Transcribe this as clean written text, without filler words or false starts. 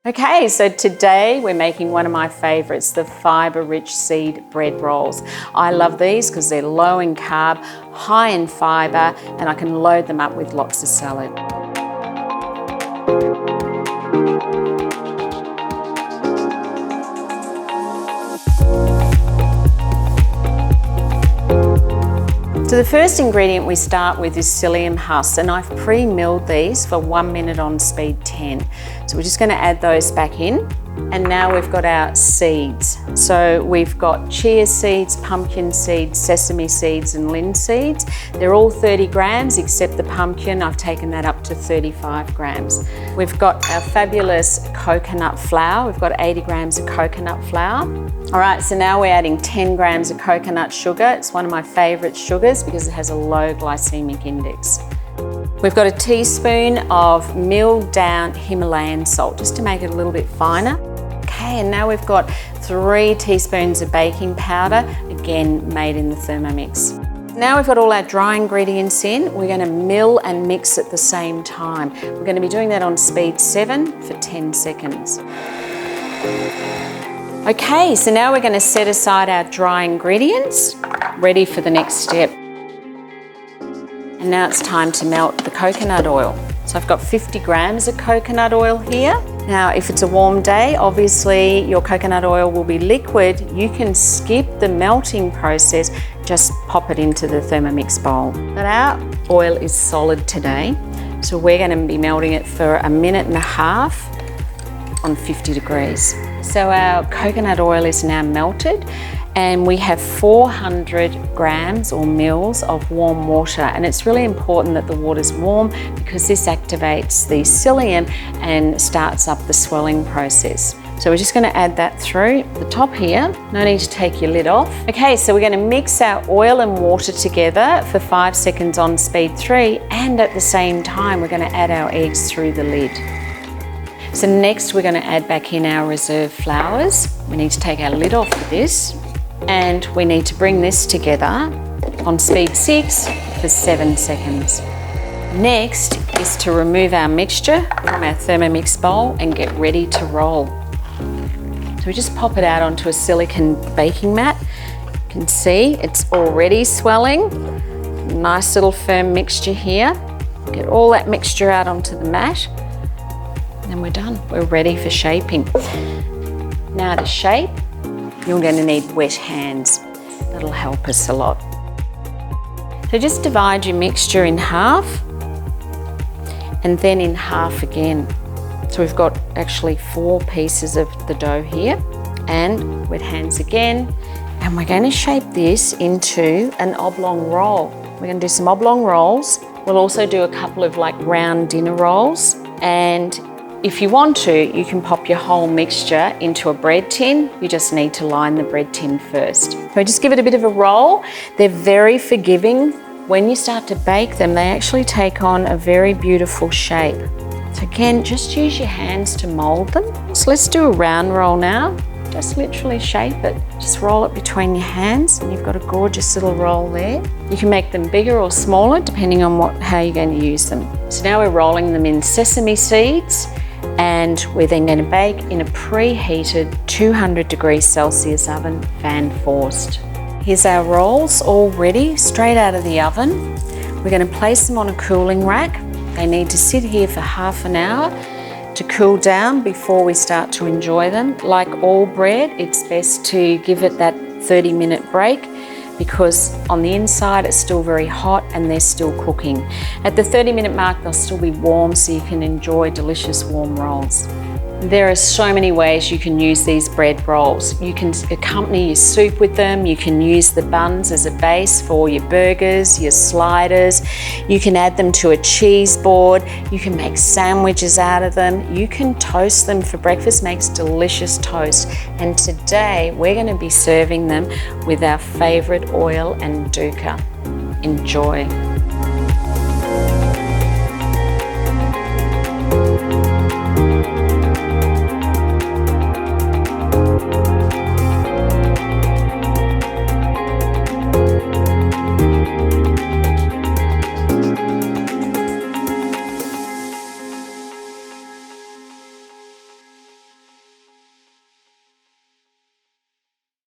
Okay, so today we're making one of my favorites, the fibre-rich seed bread rolls. I love these because they're low in carb, high in fibre, and I can load them up with lots of salad. So the first ingredient we start with is psyllium husks, and I've pre-milled these for 1 minute on speed 10. So we're just going to add those back in. And now we've got our seeds. So we've got chia seeds, pumpkin seeds, sesame seeds and linseeds. They're all 30 grams except the pumpkin. I've taken that up to 35 grams. We've got our fabulous coconut flour. We've got 80 grams of coconut flour. All right, so now we're adding 10 grams of coconut sugar. It's one of my favorite sugars because it has a low glycemic index. We've got a teaspoon of milled down Himalayan salt, just to make it a little bit finer. Okay, and now we've got 3 teaspoons of baking powder, again made in the Thermomix. Now we've got all our dry ingredients in, we're going to mill and mix at the same time. We're going to be doing that on speed 7 for 10 seconds. Okay, so now we're going to set aside our dry ingredients, ready for the next step. And now it's time to melt the coconut oil. So I've got 50 grams of coconut oil here. Now, if it's a warm day, obviously your coconut oil will be liquid. You can skip the melting process, just pop it into the Thermomix bowl. But our oil is solid today, so we're going to be melting it for 1.5 minutes on 50 degrees. So our coconut oil is now melted, and we have 400 grams or mils of warm water, and it's really important that the water's warm because this activates the psyllium and starts up the swelling process. So we're just going to add that through the top here. No need to take your lid off. Okay, so we're going to mix our oil and water together for 5 seconds on speed 3, and at the same time we're going to add our eggs through the lid. So next we're going to add back in our reserve flours. We need to take our lid off for this. And we need to bring this together on speed 6 for 7 seconds. Next is to remove our mixture from our Thermomix bowl and get ready to roll. So we just pop it out onto a silicone baking mat. You can see it's already swelling. Nice little firm mixture here. Get all that mixture out onto the mat. And we're done. We're ready for shaping. Now to shape, you're going to need wet hands. That'll help us a lot. So just divide your mixture in half and then in half again. So we've got actually 4 pieces of the dough here, and wet hands again. And we're going to shape this into an oblong roll. We're going to do some oblong rolls. We'll also do a couple of like round dinner rolls, and if you want to, you can pop your whole mixture into a bread tin. You just need to line the bread tin first. So just give it a bit of a roll. They're very forgiving. When you start to bake them, they actually take on a very beautiful shape. So again, just use your hands to mold them. So let's do a round roll now. Just literally shape it. Just roll it between your hands and you've got a gorgeous little roll there. You can make them bigger or smaller depending on how you're going to use them. So now we're rolling them in sesame seeds, and we're then going to bake in a preheated 200 degrees Celsius oven, fan forced. Here's our rolls all ready, straight out of the oven. We're going to place them on a cooling rack. They need to sit here for half an hour to cool down before we start to enjoy them. Like all bread, it's best to give it that 30-minute break because on the inside it's still very hot and they're still cooking. At the 30-minute mark, they'll still be warm so you can enjoy delicious warm rolls. There are so many ways you can use these bread rolls. You can accompany your soup with them. You can use the buns as a base for your burgers, your sliders. You can add them to a cheese board. You can make sandwiches out of them. You can toast them for breakfast, makes delicious toast. And today we're going to be serving them with our favorite oil and dukkha. Enjoy.